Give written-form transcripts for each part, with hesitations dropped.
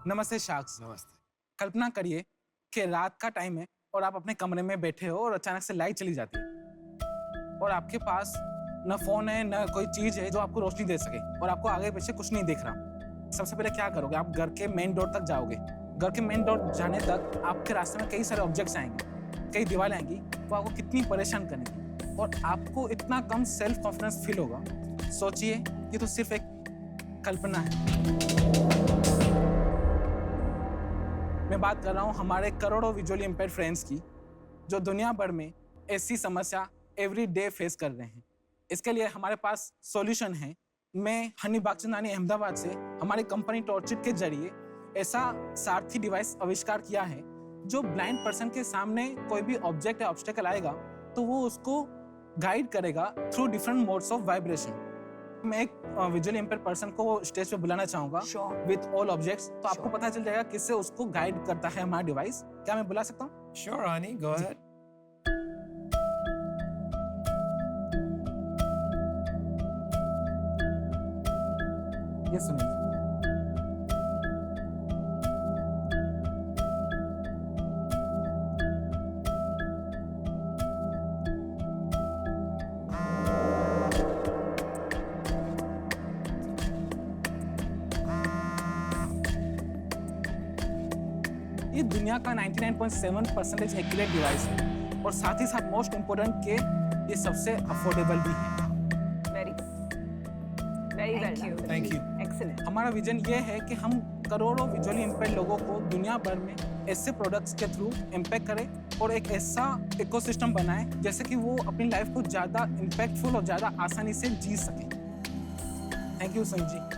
नमस्ते शाक्स। नमस्ते। कल्पना करिए कि रात का टाइम है और आप अपने कमरे में बैठे हो और अचानक से लाइट चली जाती है और आपके पास न फोन है न कोई चीज है जो आपको रोशनी दे सके और आपको आगे पीछे कुछ नहीं दिख रहा। सबसे पहले क्या करोगे? आप घर के मेन डोर तक जाओगे। घर के मेन डोर जाने तक आपके रास्ते में कई सारे ऑब्जेक्ट्स आएंगे, कई दीवारें आएंगी, वो आपको कितनी परेशान करेंगी और आपको इतना कम सेल्फ कॉन्फिडेंस फील होगा। सोचिए, ये तो सिर्फ एक कल्पना है। मैं बात कर रहा हूँ हमारे करोड़ों विजुअली इम्पेयर्ड फ्रेंड्स की, जो दुनिया भर में ऐसी समस्या एवरी डे फेस कर रहे हैं। इसके लिए हमारे पास सॉल्यूशन है। मैं हनी बागचंदानी अहमदाबाद से हमारी कंपनी टॉर्चिट के जरिए ऐसा सारथी डिवाइस आविष्कार किया है जो ब्लाइंड पर्सन के सामने कोई भी ऑब्जेक्ट या ऑब्स्टेकल आएगा तो वो उसको गाइड करेगा through different modes of vibration. मैं एक विजुअली इम्पेयर्ड पर्सन को स्टेज पे बुलाना चाहूंगा विद ऑल ऑब्जेक्ट्स, तो आपको पता चल जाएगा किससे उसको गाइड करता है हमारा डिवाइस। क्या मैं बुला सकता हूँ? Sure, Ani, go ahead. ये सुनिए। ये दुनिया का 99.7% एक्यूरेट डिवाइस है और साथ ही साथ मोस्ट इम्पोर्टेंट के ये सबसे अफोर्डेबल भी है। Very well done. Thank you. Excellent. हमारा विजन ये है कि हम करोड़ों विजुअली इम्पेयर्ड लोगों को दुनिया भर में ऐसे प्रोडक्ट्स के थ्रू इम्पैक्ट करें और एक ऐसा इकोसिस्टम बनाएं जैसे कि वो अपनी लाइफ को ज़्यादा इम्पैक्टफुल और ज़्यादा आसानी से जी सकें। Thank you Sanjeev.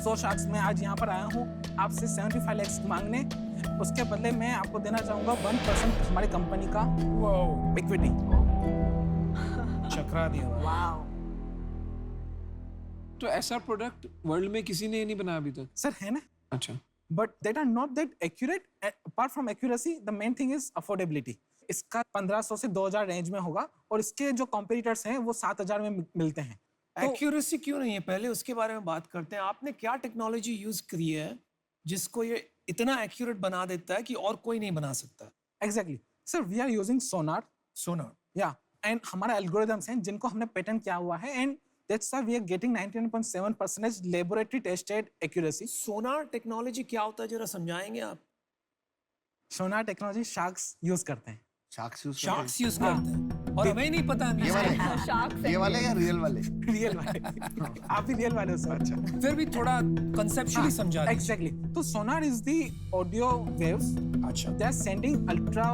So sacks, मैं आज यहाँ पर आया हूँ आपसे 75 लैक्स मांगने। उसके बदले मैं आपको देना चाहूँगा 1% हमारी कंपनी का Wow. इक्विटी। चकरा दिया। Wow. तो ऐसा प्रोडक्ट वर्ल्ड में किसी ने नहीं बनाया अभी तक? सर है ना, अच्छा, but that are not that accurate. Apart from accuracy, the main thing is affordability. इसका 1500 से 2000 रेंज में होगा और इसके जो कॉम्पिटिटर्स हैं वो 7000 में मिलते हैं। तो एक्यूरेसी क्यों नहीं है, पहले उसके बारे में बात करते हैं। आपने क्या टेक्नोलॉजी यूज करी है जिसको ये इतना एक्यूरेट बना देता है कि और कोई नहीं बना सकता? Exactly sir, we are using sonar. Sonar. या एंड हमारे एल्गोरिदम्स हैं जिनको हमने पेटेंट किया हुआ है and that's why we are getting 99.7% laboratory tested accuracy. Sonar technology क्या होता है, जरा समझाएंगे आप? सोनार टेक्नोलॉजी शार्क्स यूज करते हैं। शार्क्स यूज शार्क्स यूज करते हैं और हमें नहीं पता। ये वाले Sharks ये वाले या रियल वाले? रियल वाले। आप भी रियल वाले हो सर। अच्छा, फिर भी थोड़ा कंसेप्चुअली समझा दीजिए। एग्जैक्टली। तो सोनार इज द ऑडियो वेव्स। अच्छा। They are sending ultra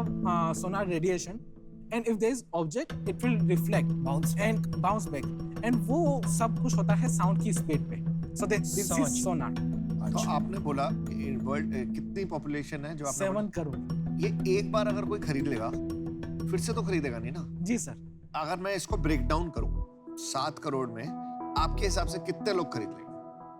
sonar radiation, and if there is object, it will reflect, Bounce back. and bounce back, and वो सब कुछ होता है साउंड की स्पीड पे। So this समझ। is sonar। तो अच्छा। आपने बोला कि वर्ल्ड कितनी पॉपुलेशन है जो आपने 7 करोड़। बोला? ये एक बार अगर कोई खरीद लेगा फिर से तो खरीदेगा नहीं ना। जी सर। अगर मैं इसको ब्रेक डाउन करूं 7 करोड़ में, आपके हिसाब से कितने लोग खरीद लेंगे?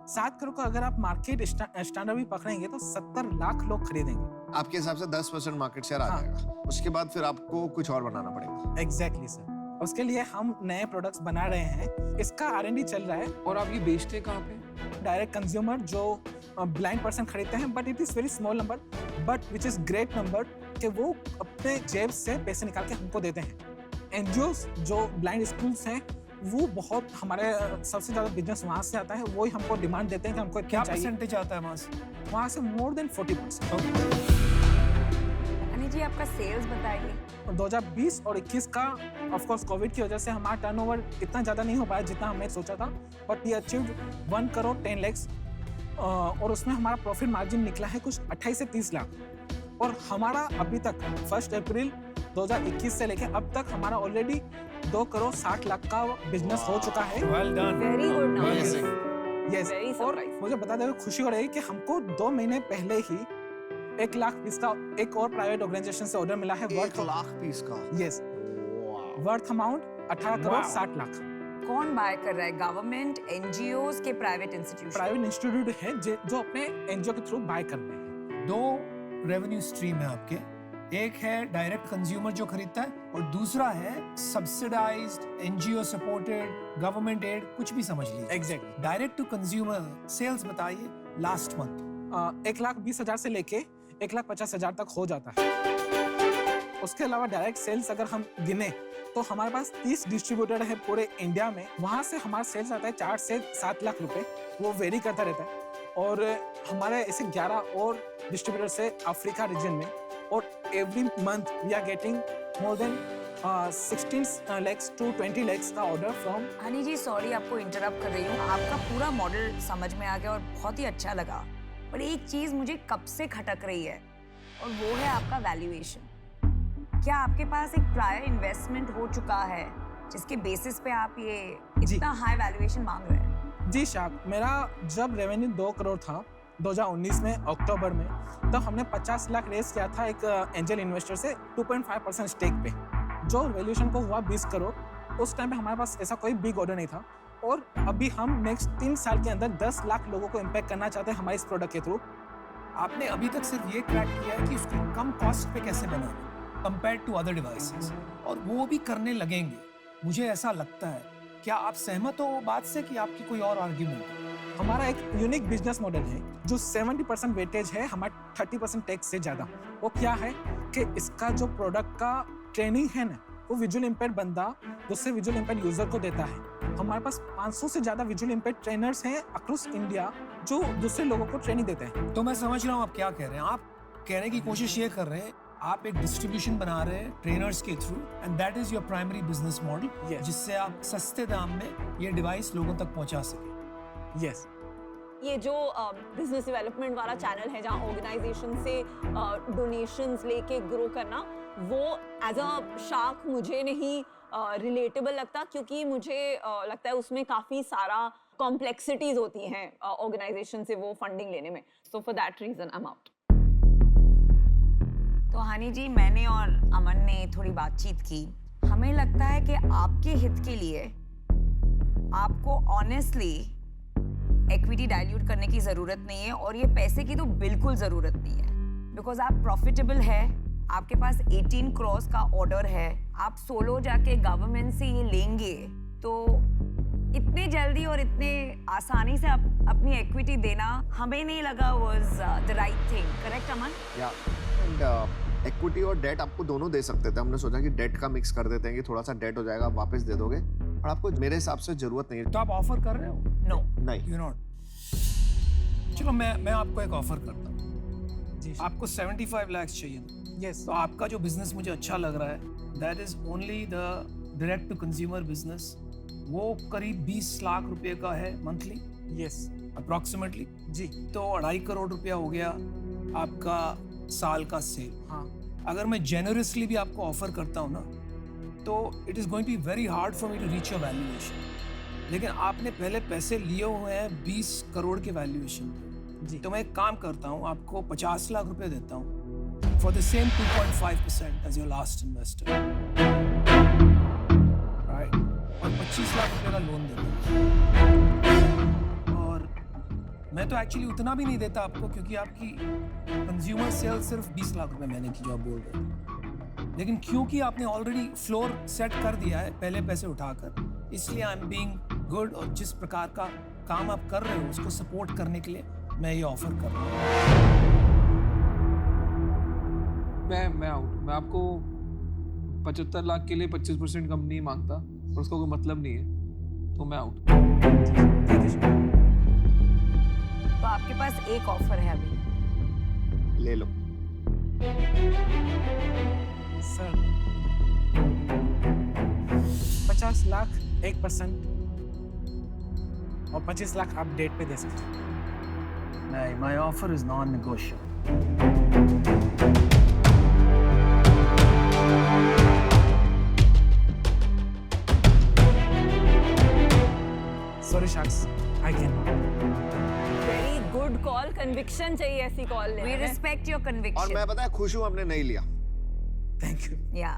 7 करोड़ का अगर आप मार्केट स्टैंडर्ड भी पकड़ेंगे तो 70 लाख लोग खरीदेंगे। आपके हिसाब से 10% मार्केट शेयर आ हाँ। जाएगा। उसके बाद फिर आपको कुछ और बनाना पड़ेगा। Exactly sir. उसके लिए हम नए प्रोडक्ट्स बना रहे हैं। इसका R&D चल रहा है। और आप ये बेचते कहाँ पे? डायरेक्ट कंज्यूमर जो ब्लाइंड पर्सन खरीदते हैं, but it is very small number, but which is great number कि वो अपने जेब से पैसे निकाल के हमको देते हैं। एनजीओस जो ब्लाइंड स्कूल्स हैं वो बहुत हमारे सबसे ज्यादा बिजनेस वहाँ से आता है। वो ही हमको डिमांड देते हैं कि हमको क्या क्या चाहिए। परसेंटेज आता है वहां से? वहाँ से मोर देन 40%। अनिल जी, आपका सेल्स बताइए। 2020 और 21 का ऑफ कोर्स कोविड की वजह से हमारा टर्नओवर इतना ज़्यादा नहीं हो पाया जितना हमने सोचा था, but we achieved 1 crore 10 lakhs और उसमें हमारा प्रॉफिट मार्जिन निकला है कुछ 28 से 30 लाख। और हमारा अभी तक 1 अप्रैल 2021 से लेके अब तक हमारा ऑलरेडी 2 करोड़ 60 लाख का बिजनेस हो चुका है। Well done. Very good numbers. Amazing. Yes. Very और surprising. मुझे बताते हुए खुशी हो रही है कि हमको 2 महीने पहले ही 1 लाख पीस का एक और प्राइवेट ऑर्गेनाइजेशन से ऑर्डर मिला है। 1 लाख पीस का? Yes, worth amount 18 crore 60 lakh. कौन बाय कर रहा है? गवर्नमेंट, एनजीओस के प्राइवेट इंस्टीट्यूशन? प्राइवेट इंस्टीट्यूट है जो अपने एनजीओ के थ्रू बाय करते हैं। 2 रेवेन्यू स्ट्रीम है आपके। एक है डायरेक्ट कंज्यूमर जो खरीदता है और दूसरा है subsidised, NGO supported, government aid, कुछ भी समझ लीजिए। Exactly. Direct to consumer sales बताइए लास्ट मंथ। 1,20,000 से लेके 1,50,000 तक हो जाता है। उसके अलावा डायरेक्ट सेल्स अगर हम गिने तो हमारे पास 30 डिस्ट्रीब्यूटर है पूरे इंडिया में। वहाँ से हमारा सेल्स आता है 4 से 7 लाख रुपए, वो वेरी करता रहता है। और हमारे ऐसे 11 और डिस्ट्रीब्यूटर से अफ्रीका रीजन में, और every month we are getting more than 16 lakhs to 20 lakhs का order from. Honey ji sorry आपको इंटरप्ट कर रही हूँ, आपका पूरा मॉडल समझ में आ गया और बहुत ही अच्छा लगा, पर एक चीज मुझे कब से खटक रही है और वो है आपका वैल्यूएशन। क्या आपके पास एक प्रायर इन्वेस्टमेंट हो चुका है जिसके बेसिस पे आप ये इतना हाई वैल्यूएशन मांग रहे हैं? जी शाक, मेरा जब रेवेन्यू 2 करोड़ था 2019 में अक्टूबर में, तब हमने 50 लाख रेस किया था एक एंजल इन्वेस्टर से 2.5% स्टेक पे, जो वैल्यूएशन को हुआ 20 करोड़। उस टाइम पे हमारे पास ऐसा कोई बिग ऑर्डर नहीं था, और अभी हम नेक्स्ट 3 साल के अंदर 10 लाख लोगों को इम्पैक्ट करना चाहते हैं हमारे इस प्रोडक्ट के थ्रू। आपने अभी तक सिर्फ ये क्रैक किया है कि उसको कम कॉस्ट पे कैसे बनाना कंपेयर टू अदर डिवाइसेस, और वो भी करने लगेंगे, मुझे ऐसा लगता है। क्या आप सहमत हो बात से कि आपकी कोई और आर्ग्यूमेंट है? हमारा एक यूनिक बिजनेस मॉडल है जो 70% वेटेज है हमारा 30% टैक्स से ज़्यादा। वो क्या है कि इसका जो प्रोडक्ट का ट्रेनिंग है ना, वो विजुअल इम्पेयर्ड बंदा दूसरे विजुअल इम्पेयर्ड यूजर को देता है। हमारे पास 500 से ज़्यादा विजुअल इम्पेयर्ड ट्रेनर्स हैं अक्रॉस इंडिया जो दूसरे लोगों को ट्रेनिंग देते हैं। तो मैं समझ रहा हूँ आप क्या कह रहे हैं। आप कहने की कोशिश ये कर रहे हैं, आप एक डिस्ट्रीब्यूशन बना रहे हैं ट्रेनर्स के through, and that is your primary business model, Yes. जिससे आप सस्ते दाम में ये डिवाइस लोगों तक पहुंचा सके। यस। ये जो बिजनेस डेवलपमेंट वाला चैनल है जहाँ ऑर्गेनाइजेशन से डोनेशंस लेके ग्रो करना, वो एज अ शार्क मुझे नहीं रिलेटेबल लगता, क्योंकि मुझे लगता है उसमें काफ़ी सारा कॉम्प्लेक्सिटीज होती हैं ऑर्गेनाइजेशन से वो फंडिंग लेने में। So for that reason I am out. तो हनी जी, मैंने और अमन ने थोड़ी बातचीत की। हमें लगता है कि आपके हित के लिए आपको ऑनेस्टली इक्विटी डाइल्यूट करने की जरूरत नहीं है, और ये पैसे की तो बिल्कुल जरूरत नहीं है, बिकॉज आप प्रॉफिटेबल है, आपके पास 18 करोड़ का ऑर्डर है, आप सोलो जाके गवर्नमेंट से ये लेंगे, तो इतने जल्दी और इतने आसानी से अपनी इक्विटी देना हमें नहीं लगा was the right thing. Correct Aman? या एंड इक्विटी और डेट आपको दोनों दे सकते थे। हमने सोचा कि डेट का मिक्स कर देते हैं कि थोड़ा सा डेट हो जाएगा, आप वापस दे दोगे, और आपको मेरे हिसाब से जरूरत नहीं है। तो आप ऑफर कर रहे हो? नो। नहीं, यू नॉट। चलो मैं आपको एक ऑफर करता हूँ। जी। आपको 75 लाख चाहिए, यस। तो आपका जो बिजनेस मुझे अच्छा लग रहा है, that is only the direct to consumer business, वो करीब 20 लाख रुपए का है मंथली यस। अप्रोक्सीमेटली। जी। तो 2.5 करोड़ रुपया हो गया आपका साल का सेल। हाँ। अगर मैं जेनरसली भी आपको ऑफर करता हूँ ना, तो it is going to be very hard for me to reach your valuation. लेकिन आपने पहले पैसे लिए हुए हैं 20 करोड़ के वैल्यूएशन पे। जी। तो मैं एक काम करता हूँ, आपको 50 लाख रुपए देता हूँ for the same 2.5% as your last investor, right? और 25 लाख रुपए का लोन देता हूँ। और मैं तो एक्चुअली उतना भी नहीं देता आपको, क्योंकि आपकी कंज्यूमर सेल सिर्फ 20 लाख रुपए महीने की जो आप बोल रहे थे, लेकिन क्योंकि आपने ऑलरेडी फ्लोर सेट कर दिया है पहले पैसे उठाकर, इसलिए आई एम बीइंग गुड, और जिस प्रकार का काम आप कर रहे हो उसको सपोर्ट करने के लिए मैं ये ऑफर कर रहा हूँ। मैं आउट। मैं आपको 75 लाख के लिए 25% कम नहीं मांगता, और उसका कोई मतलब नहीं है, तो मैं आउट। तो आपके पास एक ऑफर है अभी। ले लो। सर 50 लाख 1% और 25 लाख आप डेट पे दे सकते हैं। नहीं, my offer is non negotiable. Sorry sharks, I can. Very good call, conviction चाहिए ऐसी कॉल वी लेने में। रिस्पेक्ट योर और कन्विक्शन। मैं पता है खुश हूँ हमने नहीं लिया। Thank you. या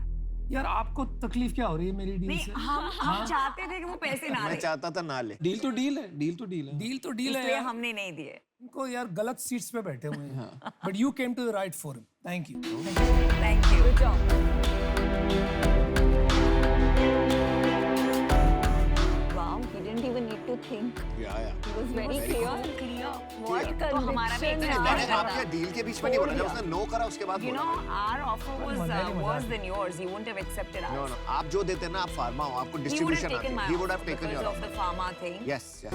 यार आपको तकलीफ क्या हो रही है मेरी डील नहीं से? हम चाहते थे कि वो पैसे ना मैं ले, चाहता था ना ले। डील तो डील है, डील तो डील है। डील तो डील है इसलिए यार। हमने नहीं दिए। इनको यार गलत सीट्स पे बैठे हुए हैं। But you came to the right forum. Thank you. Thank you. Good job. Wow, he didn't even need to think. या He was very clear. What तो हमारा भी conviction expect मैंने करता आपके डील के बीच में नहीं बोला, जब उसने नो करा उसके बाद You बोला। know, our offer was worse than yours. You wouldn't have accepted no ours. No, आप जो देते ना, आप फार्मा हो, आपको He would have distribution taken my आती है। He would have offer taken because your of offer. the pharma thing. Yes, yes.